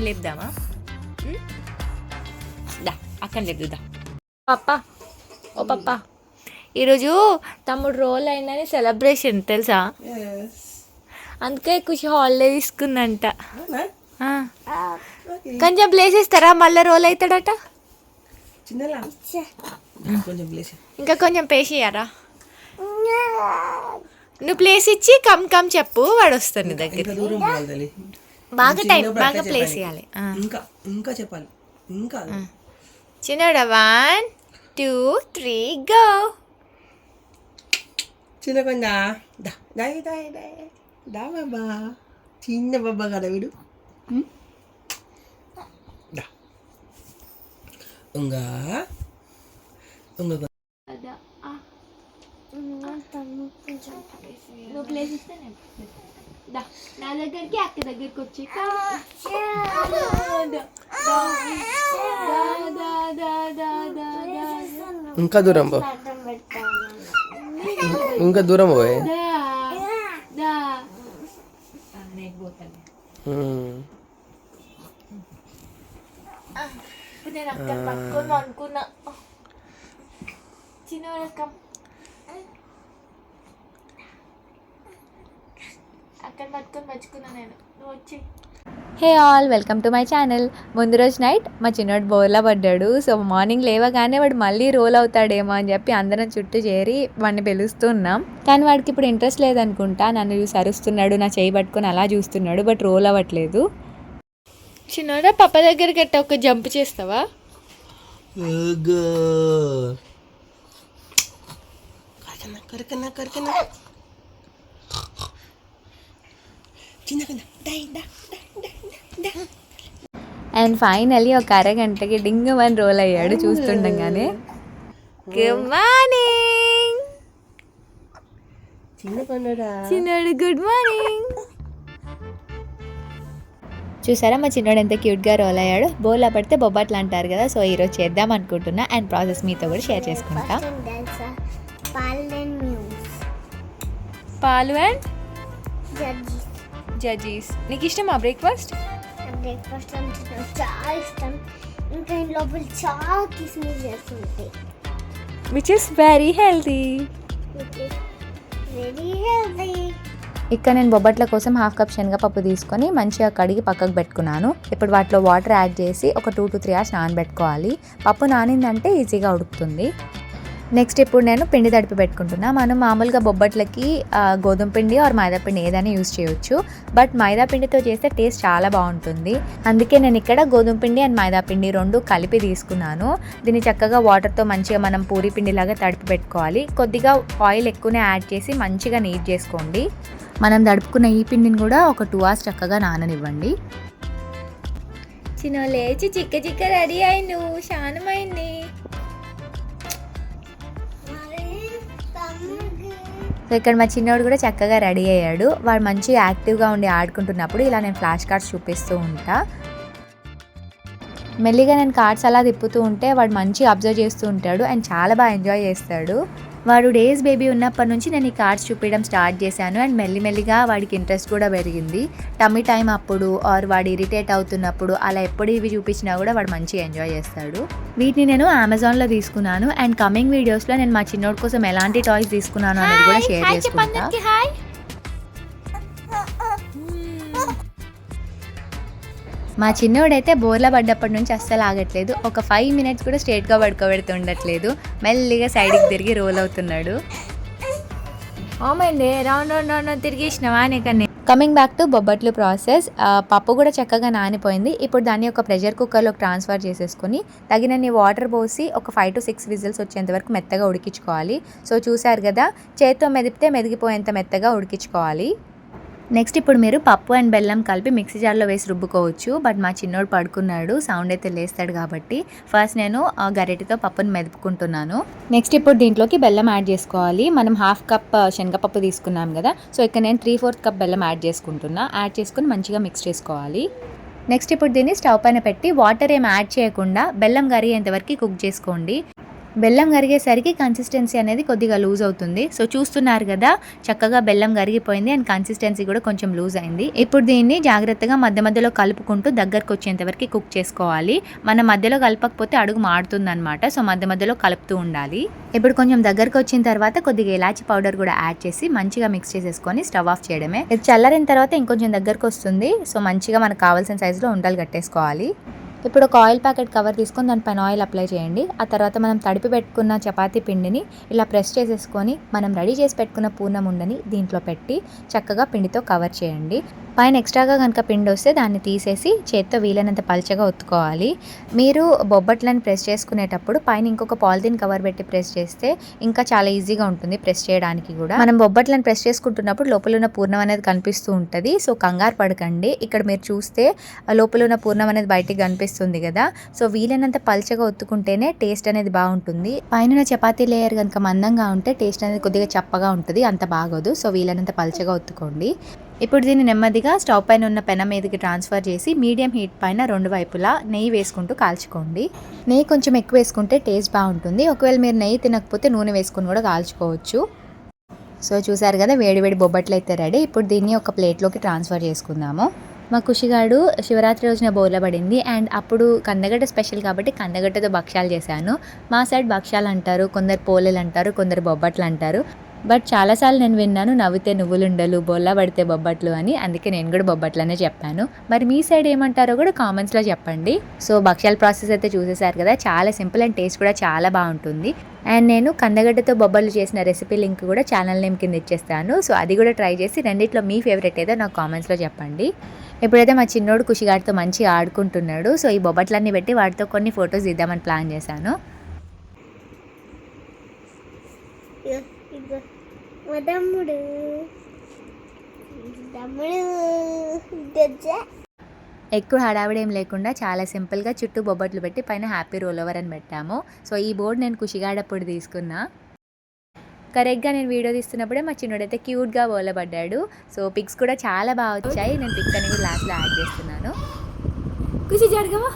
అక్కని లేపుదామా? దా అక్కని లేపుదా. పప్పా ఓ పప్పా, ఈరోజు తమ్ముడు రోల్ అయిందని సెలబ్రేషన్ తెలుసా? అందుకే ఖుషి హాలిడే తీసుకుందంట. కొంచెం ప్లేస్ ఇస్తారా? మళ్ళీ రోల్ అవుతాడట. ఇంకా కొంచెం ప్లేస్ ఇయ్యారా? నువ్వు ప్లేస్ ఇచ్చి కమ్ కమ్ చెప్పు, వాడు వస్తాను నీ దగ్గర. బాగా టైం బాగా ప్లేస్ ఇవ్వాలి. ఇంకా చెప్పాలి. ఇంకా చిన్నడా 1 2 3 గో. చిన్న కొందా దా బాబా, చిన్న బాబా కదా వీడు. ఉంగా ఉంగ నువ్వు ప్లేస్ ఇస్తే నా దగ్గరికి అక్క దగ్గరికి వచ్చి ఇంకా దూరం పో, ఇంకా దూరం పోయే. నేను అక్కడ పట్టుకొని అనుకున్నా. చిన్న అక్కడ పట్టుకొని మర్చుకున్నా నేను. నువ్వు వచ్చి hey all, welcome to my channel. ముందు రోజు నైట్ మా చిన్నోడు బోర్లా పడ్డాడు. సో మార్నింగ్ లేవగానే వాడు మళ్ళీ రోల్ అవుతాడేమో అని చెప్పి అందరం చుట్టూ చేరి వాడిని పిలుస్తున్నాం. కానీ వాడికి ఇప్పుడు ఇంట్రెస్ట్ లేదనుకుంటా. నన్ను చూసి అరుస్తున్నాడు, నా చేయి పట్టుకొని అలా చూస్తున్నాడు, బట్ రోల్ అవ్వట్లేదు. చిన్నోడా పప్ప దగ్గరికి ఎట్ట ఒక జంప్ చేస్తావా? అండ్ ఫైనలీ ఒక అరగంటకి డింగ్ అని రోల్ అయ్యాడు చూస్తుండగానే. గుడ్ మార్నింగ్ చిన్నోడు, గుడ్ మార్నింగ్. చూసారా మా చిన్నోడు ఎంత క్యూట్గా రోల్ అయ్యాడు. బోలా పడితే బొబ్బట్లు అంటారు కదా, సో ఈరోజు చేద్దాం అనుకుంటున్నా. అండ్ ప్రాసెస్ మీతో కూడా షేర్ చేసుకుంటా. పాలు అండ్ జడ్జీస్. నీకు ఇష్టమా బ్రేక్ఫాస్ట్? బ్రేక్ఫాస్ట్ అంటే చాలా ఇష్టం. ఇంకా లోపల చాలా కిస్మిస్ చేస్తుంటాయి, విచ్ ఇస్ వెరీ హెల్తీ. ఇక్కడ నేను బొబ్బట్ల కోసం 1/2 కప్ శనగపప్పు తీసుకొని మంచిగా కడిగి పక్కకు పెట్టుకున్నాను. ఇప్పుడు వాటిలో వాటర్ యాడ్ చేసి ఒక 2 to 3 hours నానబెట్టుకోవాలి. పప్పు నానిందంటే ఈజీగా ఉడుకుతుంది. నెక్స్ట్ ఇప్పుడు నేను పిండి తడిపి పెట్టుకుంటున్నా. మనం మామూలుగా బొబ్బట్లకి గోధుమ పిండి ఆర్ మైదా పిండి ఏదైనా యూజ్ చేయొచ్చు, బట్ మైదా పిండితో చేస్తే టేస్ట్ చాలా బాగుంటుంది. అందుకే నేను ఇక్కడ గోధుమ పిండి అండ్ మైదా పిండి 2 కలిపి తీసుకున్నాను. దీన్ని చక్కగా వాటర్తో మంచిగా మనం పూరి పిండిలాగా తడిపి పెట్టుకోవాలి. కొద్దిగా ఆయిల్ ఎక్కువనే యాడ్ చేసి మంచిగా నీట్ చేసుకోండి. మనం తడుపుకున్న ఈ పిండిని కూడా ఒక 2 hours చక్కగా నాననివ్వండి. చిన్న లేచి చిక్క రెడీ అయి నువ్వు శానమైంది. సో ఇక్కడ మా చిన్నోడు కూడా చక్కగా రెడీ అయ్యాడు. వాడు మంచిగా యాక్టివ్గా ఉండి ఆడుకుంటున్నప్పుడు ఇలా నేను ఫ్లాష్ కార్డ్స్ చూపిస్తూ ఉంటా. మెల్లిగా నేను కార్డ్స్ అలా తిప్పుతూ ఉంటే వాడు మంచిగా అబ్జర్వ్ చేస్తూ ఉంటాడు అండ్ చాలా బాగా ఎంజాయ్ చేస్తాడు. వాడు డేస్ బేబీ ఉన్నప్పటి నుంచి నేను ఈ కార్డ్స్ చూపించడం స్టార్ట్ చేశాను అండ్ మెల్లిమెల్లిగా వాడికి ఇంట్రెస్ట్ కూడా పెరిగింది. టమ్మీ టైం అప్పుడు ఆర్ వాడు ఇరిటేట్ అవుతున్నప్పుడు అలా ఎప్పుడు ఇవి చూపించినా కూడా వాడు మంచిగా ఎంజాయ్ చేస్తాడు. వీటిని నేను అమెజాన్లో తీసుకున్నాను అండ్ కమింగ్ వీడియోస్లో నేను మా చిన్నోడి కోసం ఎలాంటి టాయ్స్ తీసుకున్నాను అనేది కూడా షేర్ చేసుకుంటాను. మా చిన్నోడైతే బోర్లా పడ్డప్పటి నుంచి అస్సలు ఆగట్లేదు. ఒక 5 minutes కూడా స్ట్రేట్గా పడుకోబెడుతూ ఉండట్లేదు. మెల్లిగా సైడ్కి తిరిగి రోల్ అవుతున్నాడు. ఓమైంది రౌండ్ రౌండ్ రౌండ్ తిరిగేసినవా నీకన్నీ. Coming back to bobbatlu process. పప్పు కూడా చక్కగా నానిపోయింది. ఇప్పుడు దాన్ని ఒక ప్రెషర్ కుక్కర్లోకి ట్రాన్స్ఫర్ చేసేసుకొని తగినన్ని వాటర్ పోసి ఒక 5 to 6 విజిల్స్ వచ్చేంత వరకు మెత్తగా ఉడికించుకోవాలి. సో చూసారు కదా, చేత్తో మెదిపితే మెదిగిపోయేంత మెత్తగా ఉడికించుకోవాలి. నెక్స్ట్ ఇప్పుడు మీరు పప్పు అండ్ బెల్లం కలిపి మిక్సీ జార్లో వేసి రుబ్బుకోవచ్చు, బట్ మా చిన్నోడు పడుకున్నాడు, సౌండ్ అయితే లేస్తాడు కాబట్టి ఫస్ట్ నేను గరిటెతో పప్పుని మెదుపుకుంటున్నాను. నెక్స్ట్ ఇప్పుడు దీంట్లోకి బెల్లం యాడ్ చేసుకోవాలి. మనం 1/2 cup శనగపప్పు తీసుకున్నాం కదా, సో ఇక్కడ నేను 3/4 cup బెల్లం యాడ్ చేసుకుంటున్నా. యాడ్ చేసుకుని మంచిగా మిక్స్ చేసుకోవాలి. నెక్స్ట్ ఇప్పుడు దీన్ని స్టవ్ పైన పెట్టి వాటర్ ఏం యాడ్ చేయకుండా బెల్లం కరిగేంత వరకు కుక్ చేసుకోండి. బెల్లం కరిగేసరికి కన్సిస్టెన్సీ అనేది కొద్దిగా లూజ్ అవుతుంది. సో చూస్తున్నారు కదా, చక్కగా బెల్లం కరిగిపోయింది అండ్ కన్సిస్టెన్సీ కూడా కొంచెం లూజ్ అయింది. ఇప్పుడు దీన్ని జాగ్రత్తగా మధ్య మధ్యలో కలుపుకుంటూ దగ్గరకు వచ్చేంత వరకు కుక్ చేసుకోవాలి. మనం మధ్యలో కలపకపోతే అడుగు మాడుతుంది అనమాట. సో మధ్య మధ్యలో కలుపుతూ ఉండాలి. ఇప్పుడు కొంచెం దగ్గరకు వచ్చిన తర్వాత కొద్దిగా ఇలాచి పౌడర్ కూడా యాడ్ చేసి మంచిగా మిక్స్ చేసేసుకొని స్టవ్ ఆఫ్ చేయడమే. ఇది చల్లారిన తర్వాత ఇంకొంచెం దగ్గరకు వస్తుంది. సో మంచిగా మనకు కావాల్సిన సైజులో ఉండలు కట్టేసుకోవాలి. ఇప్పుడు ఒక ఆయిల్ ప్యాకెట్ కవర్ తీసుకొని దానిపైన ఆయిల్ అప్లై చేయండి. ఆ తర్వాత మనం తడిపి పెట్టుకున్న చపాతీ పిండిని ఇలా ప్రెస్ చేసేసుకొని మనం రెడీ చేసి పెట్టుకున్న పూర్ణం ఉండని దీంట్లో పెట్టి చక్కగా పిండితో కవర్ చేయండి. పైన ఎక్స్ట్రాగా కనుక పిండి వస్తే దాన్ని తీసేసి చేత్తో వీలైనంత పల్చగా ఒత్తుకోవాలి. మీరు బొబ్బట్లను ప్రెస్ చేసుకునేటప్పుడు పైన ఇంకొక పాలిథిన్ కవర్ పెట్టి ప్రెస్ చేస్తే ఇంకా చాలా ఈజీగా ఉంటుంది ప్రెస్ చేయడానికి కూడా. మనం బొబ్బట్లను ప్రెస్ చేసుకుంటున్నప్పుడు లోపల ఉన్న పూర్ణం అనేది కనిపిస్తూ ఉంటుంది. సో కంగారు పడకండి. ఇక్కడ మీరు చూస్తే లోపల ఉన్న పూర్ణం అనేది బయటికి కనిపిస్తుంది కదా. సో వీలైనంత పల్చగా ఒత్తుకుంటేనే టేస్ట్ అనేది బాగుంటుంది. పైన చపాతీ లేయర్ కనుక మందంగా ఉంటే టేస్ట్ అనేది కొద్దిగా చప్పగా ఉంటుంది, అంత బాగోదు. సో వీలైనంత పల్చగా ఒత్తుకోండి. ఇప్పుడు దీన్ని నెమ్మదిగా స్టవ్ పైన ఉన్న పెనం మీదకి ట్రాన్స్ఫర్ చేసి మీడియం హీట్ పైన 2 వైపులా నెయ్యి వేసుకుంటూ కాల్చుకోండి. నెయ్యి కొంచెం ఎక్కువ వేసుకుంటే టేస్ట్ బాగుంటుంది. ఒకవేళ మీరు నెయ్యి తినకపోతే నూనె వేసుకుని కూడా కాల్చుకోవచ్చు. సో చూసారు కదా, వేడివేడి బొబ్బట్లు అయితే రెడీ. ఇప్పుడు దీన్ని ఒక ప్లేట్లోకి ట్రాన్స్ఫర్ చేసుకుందాము. మా ఖుషిగాడు శివరాత్రి రోజున బోర్లబడింది అండ్ అప్పుడు కందగడ్డ స్పెషల్ కాబట్టి కందగడ్డతో భక్ష్యాలు చేశాను. మా సైడ్ భక్ష్యాలు అంటారు, కొందరు పోలేలు అంటారు, కొందరు బొబ్బట్లు అంటారు. బట్ చాలాసార్లు నేను విన్నాను నవ్వితే నువ్వులుండలు, బొల్లా పడితే బొబ్బట్లు అని. అందుకే నేను కూడా బొబ్బట్లనే చెప్పాను. మరి మీ సైడ్ ఏమంటారో కూడా కామెంట్స్లో చెప్పండి. సో భక్ష్యాల ప్రాసెస్ అయితే చూసేసారు కదా, చాలా సింపుల్ అండ్ టేస్ట్ కూడా చాలా బాగుంటుంది. అండ్ నేను కందగడ్డతో బొబ్బట్లు చేసిన రెసిపీ లింక్ కూడా ఛానల్ నేమ్ కింద ఇచ్చేస్తాను. సో అది కూడా ట్రై చేసి రెండిట్లో మీ ఫేవరెట్ ఏదో నాకు కామెంట్స్లో చెప్పండి. ఇప్పుడైతే మా చిన్నోడు ఖుషిగాడితో మంచిగా ఆడుకుంటున్నాడు. సో ఈ బొబ్బట్లన్నీ పెట్టి వాటితో కొన్ని ఫొటోస్ ఇద్దామని ప్లాన్ చేశాను. తమ్ముడు ఎక్కువ హడావిడి ఏం లేకుండా చాలా సింపుల్గా చుట్టూ బొబ్బట్లు పెట్టి పైన హ్యాపీ రోల్ ఓవర్ అని పెట్టాము. సో ఈ బోర్డు నేను ఖుషిగాడప్పుడు తీసుకున్నా. కరెక్ట్గా నేను వీడియో తీస్తున్నప్పుడే మా చిన్నోడైతే క్యూట్గా బోలబడ్డాడు. సో పిక్స్ కూడా చాలా బాగా వచ్చాయి. నేను పిక్స్ అని కూడా లాస్ట్లో యాడ్ చేస్తున్నాను. ఖుషి జరగవా.